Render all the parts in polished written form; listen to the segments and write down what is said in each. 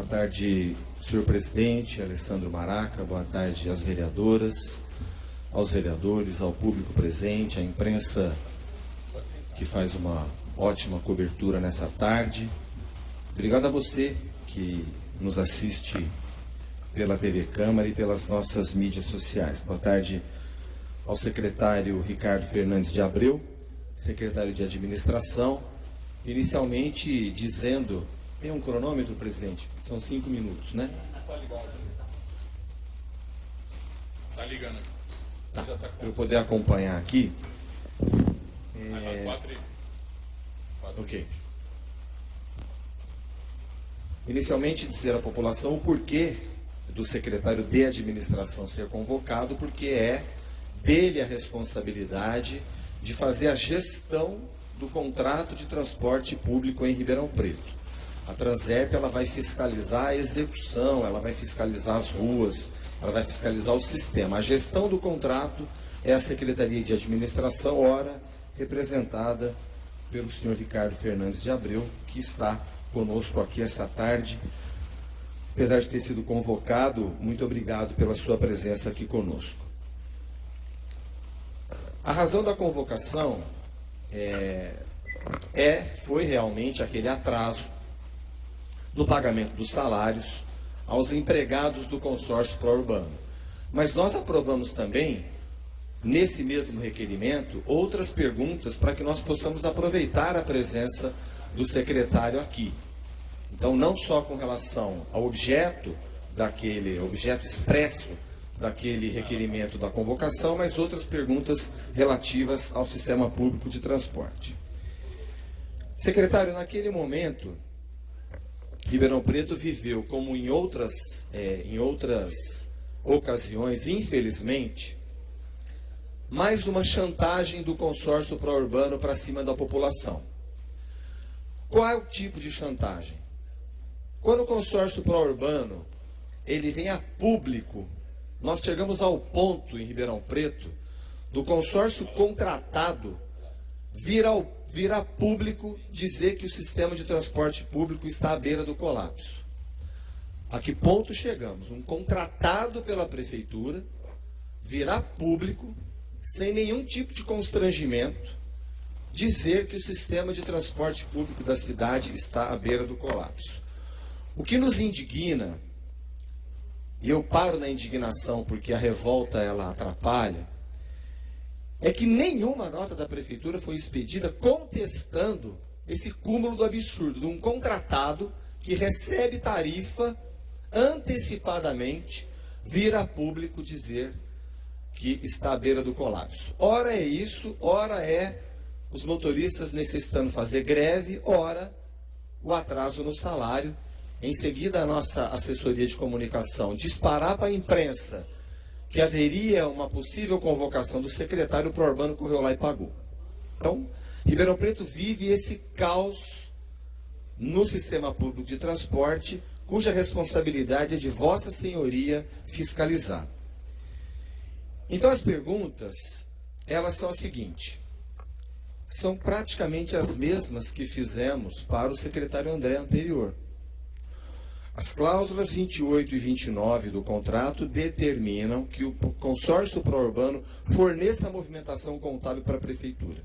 Boa tarde, senhor presidente, Alessandro Maraca. Boa tarde às vereadoras, aos vereadores, ao público presente, à imprensa que faz uma ótima cobertura nessa tarde. Obrigado a você que nos assiste pela TV Câmara e pelas nossas mídias sociais. Boa tarde ao secretário Ricardo Fernandes de Abreu, secretário de Administração, inicialmente dizendo... Tem um cronômetro, presidente? São 5 minutos, né? Está ligado. Está ligando aqui. Tá. Para eu poder acompanhar aqui. Ok. Inicialmente dizer à população o porquê do secretário de Administração ser convocado, porque é dele a responsabilidade de fazer a gestão do contrato de transporte público em Ribeirão Preto. A Transerp, ela vai fiscalizar a execução, ela vai fiscalizar as ruas, ela vai fiscalizar o sistema. A gestão do contrato é a Secretaria de Administração, ora representada pelo senhor Ricardo Fernandes de Abreu, que está conosco aqui esta tarde. Apesar de ter sido convocado, muito obrigado pela sua presença aqui conosco. A razão da convocação foi realmente aquele atraso do pagamento dos salários aos empregados do consórcio pró-urbano. Mas nós aprovamos também, nesse mesmo requerimento, outras perguntas para que nós possamos aproveitar a presença do secretário aqui. Então, não só com relação ao objeto expresso daquele requerimento da convocação, mas outras perguntas relativas ao sistema público de transporte. Secretário, naquele momento, Ribeirão Preto viveu, como em outras ocasiões, infelizmente, mais uma chantagem do consórcio pró-urbano para cima da população. Qual é o tipo de chantagem? Quando o consórcio pró-urbano ele vem a público, nós chegamos ao ponto em Ribeirão Preto do consórcio contratado vir a público dizer que o sistema de transporte público está à beira do colapso. A que ponto chegamos? Um contratado pela prefeitura virá público, sem nenhum tipo de constrangimento, dizer que o sistema de transporte público da cidade está à beira do colapso. O que nos indigna, e eu paro na indignação porque a revolta ela atrapalha, é que nenhuma nota da prefeitura foi expedida contestando esse cúmulo do absurdo de um contratado que recebe tarifa antecipadamente vir a público dizer que está à beira do colapso. Ora é isso, ora é os motoristas necessitando fazer greve, ora o atraso no salário. Em seguida, a nossa assessoria de comunicação disparar para a imprensa que haveria uma possível convocação do secretário, o pró-urbano correu lá e pagou. Então, Ribeirão Preto vive esse caos no sistema público de transporte, cuja responsabilidade é de Vossa Senhoria fiscalizar. Então, as perguntas, elas são as seguintes. São praticamente as mesmas que fizemos para o secretário André anterior. As cláusulas 28 e 29 do contrato determinam que o consórcio pró-urbano forneça a movimentação contábil para a prefeitura.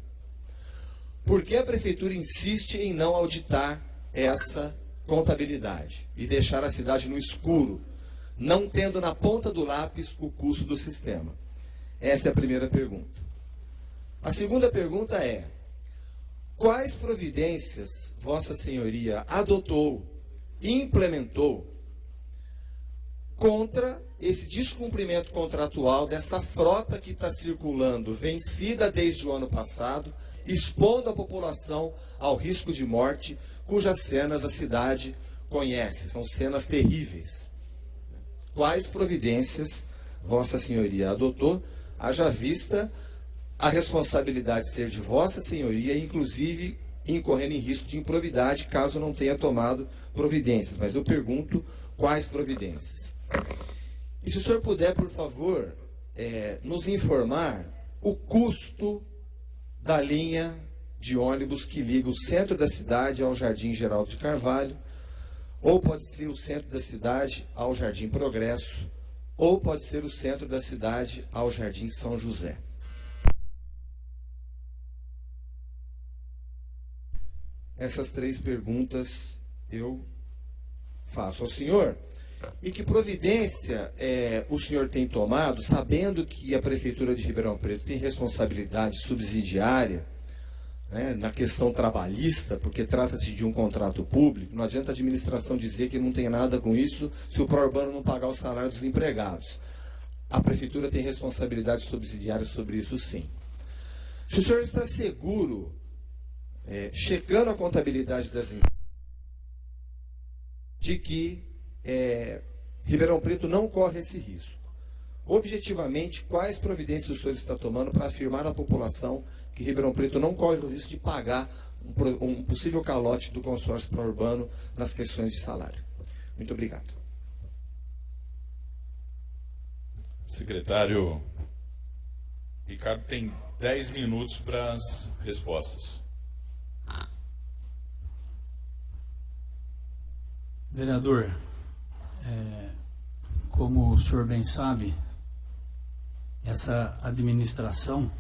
Por que a prefeitura insiste em não auditar essa contabilidade e deixar a cidade no escuro, não tendo na ponta do lápis o custo do sistema? Essa é a primeira pergunta. A segunda pergunta é: quais providências Vossa Senhoria adotou, implementou contra esse descumprimento contratual dessa frota que está circulando, vencida desde o ano passado, expondo a população ao risco de morte, cujas cenas a cidade conhece, são cenas terríveis. Quais providências Vossa Senhoria adotou, haja vista a responsabilidade ser de Vossa Senhoria, inclusive incorrendo em risco de improbidade, caso não tenha tomado providências. Mas eu pergunto, quais providências? E se o senhor puder, por favor, nos informar o custo da linha de ônibus que liga o centro da cidade ao Jardim Geraldo de Carvalho, ou pode ser o centro da cidade ao Jardim Progresso, ou pode ser o centro da cidade ao Jardim São José. Essas 3 perguntas eu faço ao senhor. E que providência o senhor tem tomado, sabendo que a Prefeitura de Ribeirão Preto tem responsabilidade subsidiária, né, na questão trabalhista, porque trata-se de um contrato público. Não adianta a administração dizer que não tem nada com isso se o pró-urbano não pagar o salário dos empregados. A Prefeitura tem responsabilidade subsidiária sobre isso, sim. Se o senhor está seguro, checando a contabilidade das empresas, de que Ribeirão Preto não corre esse risco. Objetivamente, quais providências o senhor está tomando para afirmar à população que Ribeirão Preto não corre o risco de pagar um possível calote do consórcio pró-urbano nas questões de salário? Muito obrigado. Secretário Ricardo tem 10 minutos para as respostas. Vereador, como o senhor bem sabe, essa administração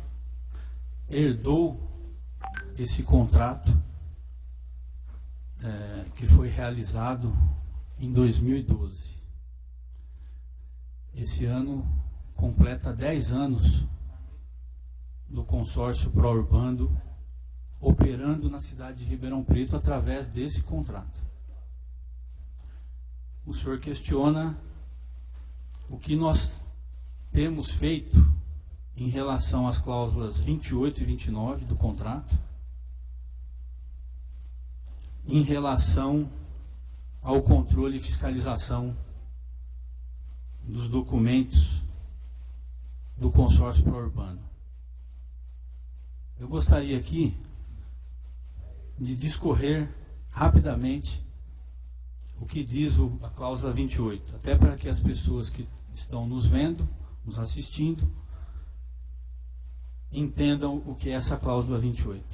herdou esse contrato que foi realizado em 2012. Esse ano completa 10 anos do consórcio pró-urbano operando na cidade de Ribeirão Preto através desse contrato. O senhor questiona o que nós temos feito em relação às cláusulas 28 e 29 do contrato, em relação ao controle e fiscalização dos documentos do consórcio pró-urbano. Eu gostaria aqui de discorrer rapidamente o que diz a cláusula 28, até para que as pessoas que estão nos vendo, nos assistindo, entendam o que é essa cláusula 28.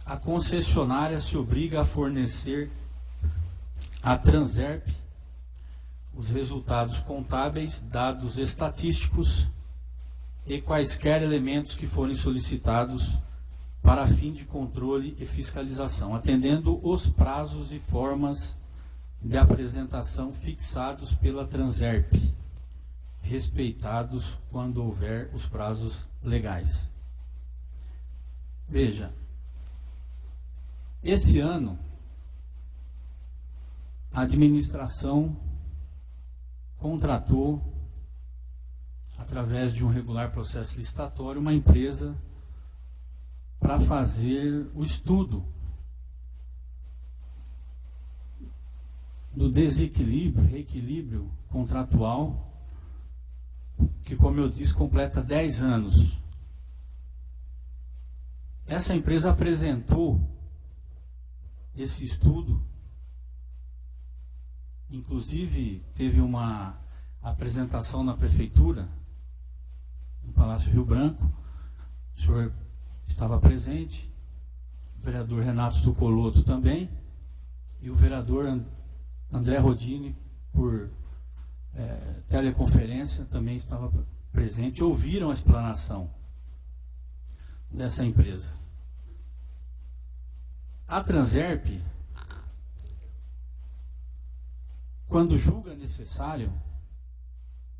A concessionária se obriga a fornecer à Transerp os resultados contábeis, dados estatísticos e quaisquer elementos que forem solicitados para fim de controle e fiscalização, atendendo os prazos e formas de apresentação fixados pela Transerp, respeitados quando houver os prazos legais. Veja, esse ano a administração contratou, através de um regular processo licitatório, uma empresa para fazer o estudo do desequilíbrio, reequilíbrio contratual, que, como eu disse, completa 10 anos. Essa empresa apresentou esse estudo, inclusive teve uma apresentação na prefeitura, no Palácio Rio Branco. O senhor estava presente, o vereador Renato Sucoloto também, e o vereador André Rodini, por teleconferência, também estava presente e ouviram a explanação dessa empresa. A Transerp, quando julga necessário,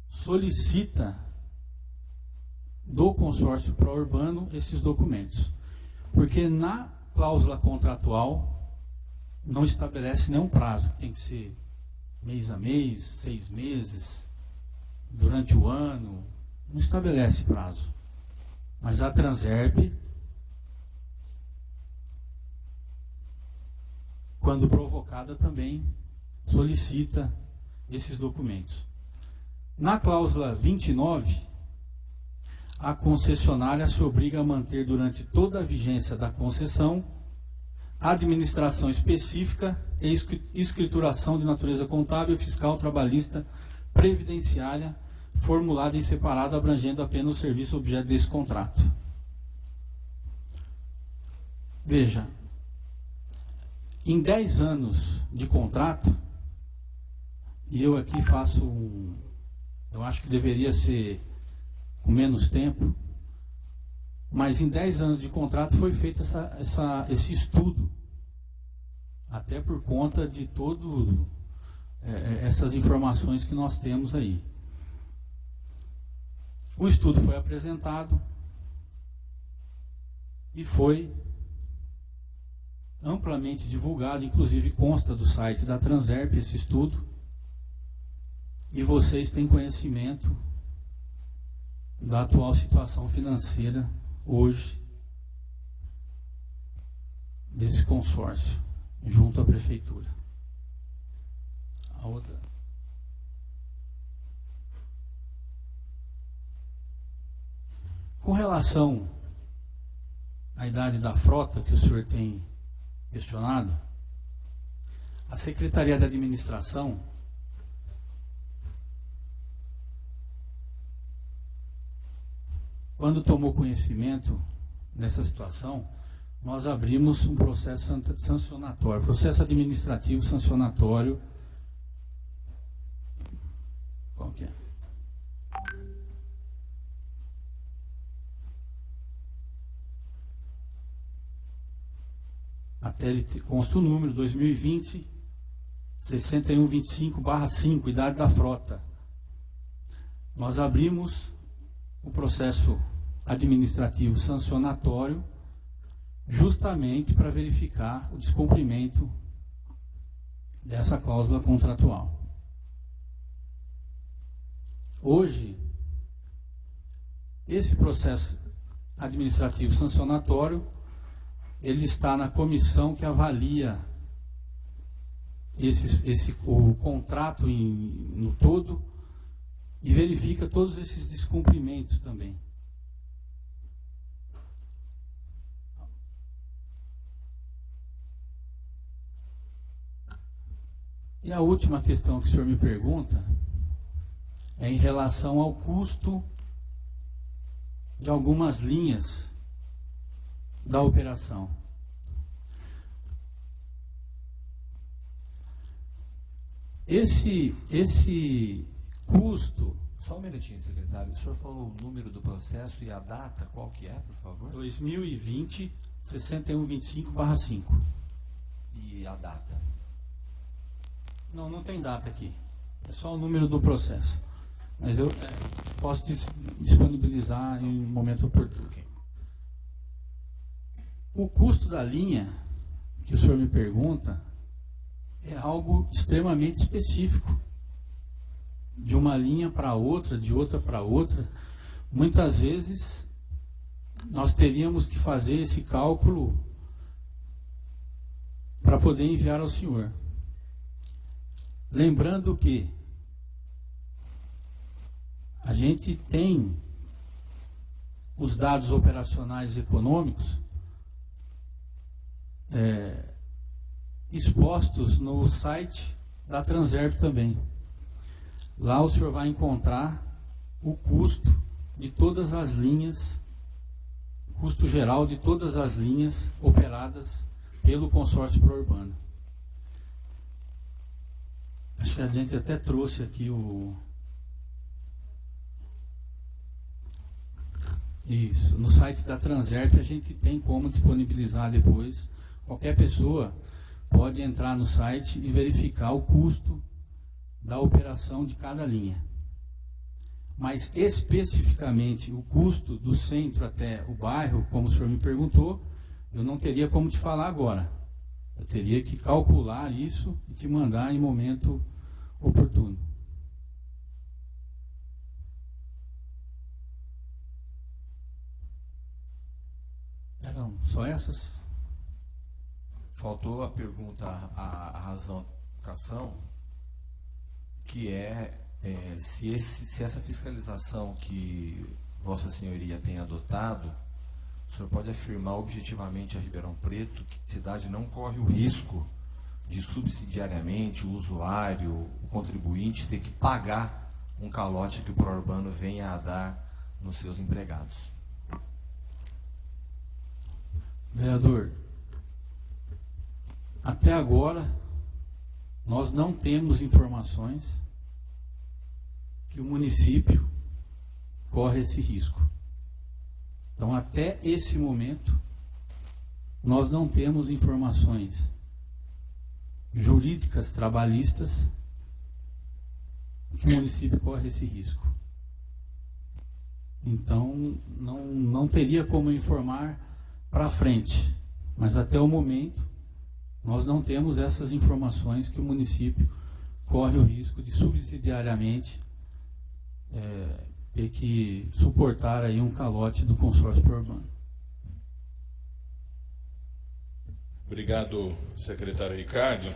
solicita do consórcio pró-urbano esses documentos, porque na cláusula contratual não estabelece nenhum prazo, tem que ser mês a mês, 6 meses, durante o ano, não estabelece prazo. Mas a Transerp, quando provocada, também solicita esses documentos. Na cláusula 29, a concessionária se obriga a manter durante toda a vigência da concessão a administração específica e escrituração de natureza contábil, fiscal, trabalhista, previdenciária, formulada em separado, abrangendo apenas o serviço objeto desse contrato. Veja, Em 10 anos de contrato, e eu aqui faço eu acho que deveria ser com menos tempo, mas em 10 anos de contrato foi feito esse estudo, até por conta de todo essas informações que nós temos aí. O estudo foi apresentado e foi amplamente divulgado, inclusive consta do site da Transerp esse estudo, e vocês têm conhecimento da atual situação financeira hoje desse consórcio junto à prefeitura. A outra. Com relação à idade da frota que o senhor tem questionado, a Secretaria da Administração quando tomou conhecimento dessa situação, nós abrimos um processo sancionatório, processo administrativo sancionatório. Qual que é? Até ele consta o número 2020 6125/5, idade da frota. Nós abrimos o processo administrativo sancionatório justamente para verificar o descumprimento dessa cláusula contratual. Hoje, esse processo administrativo sancionatório, ele está na comissão que avalia o contrato no todo e verifica todos esses descumprimentos também. E a última questão que o senhor me pergunta é em relação ao custo de algumas linhas da operação. Esse custo... Só um minutinho, secretário. O senhor falou o número do processo e a data, qual que é, por favor? 2020 6125/5. E a data? Não tem data aqui. É só o número do processo. Mas eu posso disponibilizar em um momento oportuno. O custo da linha que o senhor me pergunta é algo extremamente específico. De uma linha para outra, de outra para outra. Muitas vezes nós teríamos que fazer esse cálculo para poder enviar ao senhor. Lembrando que a gente tem os dados operacionais e econômicos expostos no site da Transerp também. Lá o senhor vai encontrar o custo de todas as linhas, custo geral de todas as linhas operadas pelo consórcio Prourbano. Acho que a gente até trouxe aqui Isso, no site da Transerp a gente tem como disponibilizar depois. Qualquer pessoa pode entrar no site e verificar o custo da operação de cada linha. Mas especificamente o custo do centro até o bairro, como o senhor me perguntou, eu não teria como te falar agora. Eu teria que calcular isso e te mandar em momento oportuno. Eram só essas? Faltou a pergunta, a razão da educação, que se essa fiscalização que Vossa Senhoria tem adotado, o senhor pode afirmar objetivamente a Ribeirão Preto que a cidade não corre o risco de subsidiariamente o usuário, o contribuinte, ter que pagar um calote que o Prourbano venha a dar nos seus empregados? Vereador, Até agora, nós não temos informações que o município corre esse risco. Então, até esse momento, nós não temos informações jurídicas, trabalhistas, que o município corre esse risco. Então, não teria como informar para frente, mas até o momento, nós não temos essas informações que o município corre o risco de subsidiariamente ter que suportar aí um calote do consórcio urbano. Obrigado, secretário Ricardo.